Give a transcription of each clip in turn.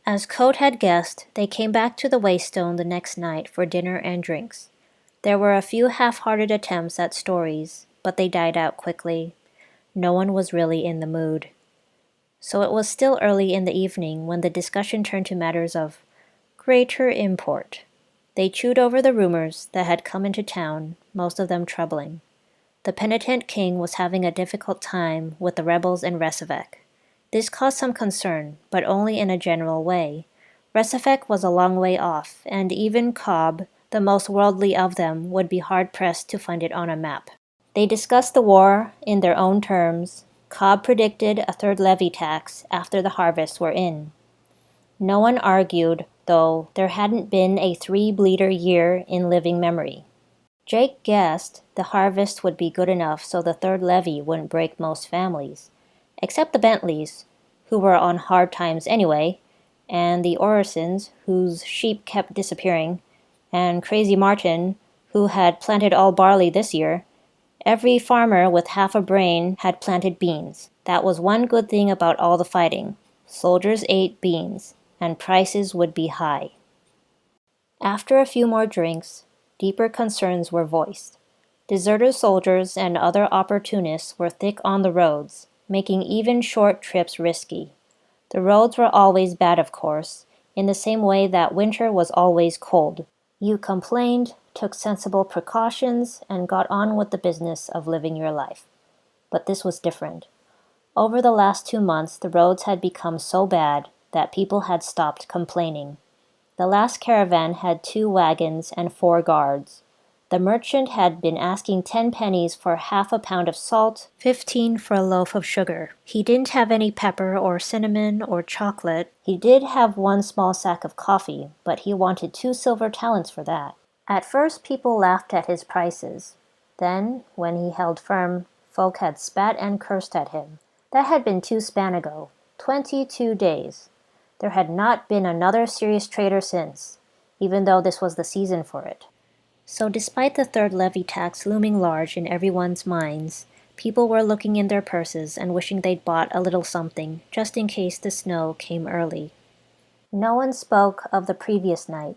As Code had guessed, they came back to the Waystone the next night for dinner and drinks. There were a few half-hearted attempts at stories, but they died out quickly. No one was really in the mood. So it was still early in the evening when the discussion turned to matters of greater import. They chewed over the rumors that had come into town, most of them troubling. The penitent king was having a difficult time with the rebels in Resavek. This caused some concern, but only in a general way. Resavek was a long way off, and even Cobb, the most worldly of them, would be hard-pressed to find it on a map. They discussed the war in their own terms. Cobb predicted a third levy tax after the harvests were in. No one argued, though there hadn't been a 3-bleeder year in living memory. Jake guessed the harvest would be good enough so the third levy wouldn't break most families, except the Bentleys, who were on hard times anyway, and the Orisons, whose sheep kept disappearing, and Crazy Martin, who had planted all barley this year. Every farmer with half a brain had planted beans. That was one good thing about all the fighting. Soldiers ate beans, and prices would be high. After a few more drinks, deeper concerns were voiced. Deserter soldiers and other opportunists were thick on the roads, making even short trips risky. The roads were always bad, of course, in the same way that winter was always cold. You complained, took sensible precautions, and got on with the business of living your life. But this was different. Over the last 2 months, the roads had become so bad that people had stopped complaining. The last caravan had 2 wagons and 4 guards. The merchant had been asking 10 pennies for half a pound of salt, 15 for a loaf of sugar. He didn't have any pepper or cinnamon or chocolate. He did have 1 small sack of coffee, but he wanted 2 silver talents for that. At first people laughed at his prices. Then, when he held firm, folk had spat and cursed at him. That had been 2 span ago, 22 days. There had not been another serious trader since, even though this was the season for it. So despite the third levy tax looming large in everyone's minds, people were looking in their purses and wishing they'd bought a little something, just in case the snow came early. No one spoke of the previous night,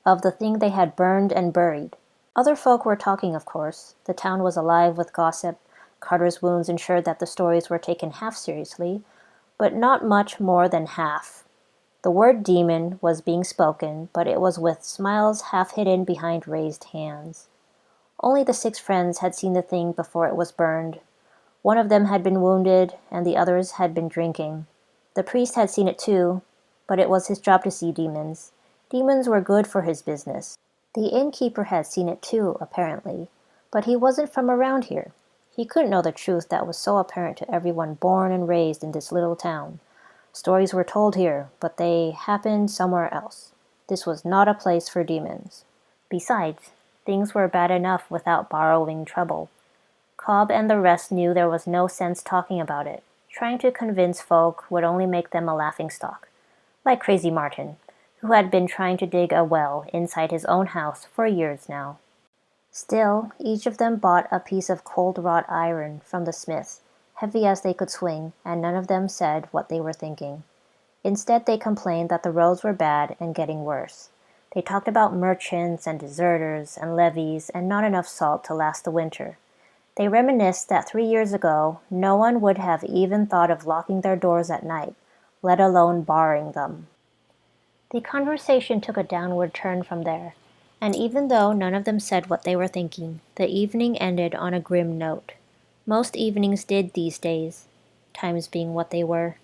of the thing they had burned and buried. Other folk were talking, of course. The town was alive with gossip. Carter's wounds ensured that the stories were taken half seriously, but not much more than half. The word demon was being spoken, but it was with smiles half hidden behind raised hands. Only the 6 friends had seen the thing before it was burned. One of them had been wounded, and the others had been drinking. The priest had seen it too, but it was his job to see demons. Demons were good for his business. The innkeeper had seen it too, apparently, but he wasn't from around here. He couldn't know the truth that was so apparent to everyone born and raised in this little town. Stories were told here, but they happened somewhere else. This was not a place for demons. Besides, things were bad enough without borrowing trouble. Cobb and the rest knew there was no sense talking about it. Trying to convince folk would only make them a laughingstock. Like Crazy Martin, who had been trying to dig a well inside his own house for years now. Still, each of them bought a piece of cold wrought iron from the smith, heavy as they could swing, and none of them said what they were thinking. Instead, they complained that the roads were bad and getting worse. They talked about merchants and deserters and levies and not enough salt to last the winter. They reminisced that 3 years ago, no one would have even thought of locking their doors at night, let alone barring them. The conversation took a downward turn from there, and even though none of them said what they were thinking, the evening ended on a grim note. Most evenings did these days, times being what they were.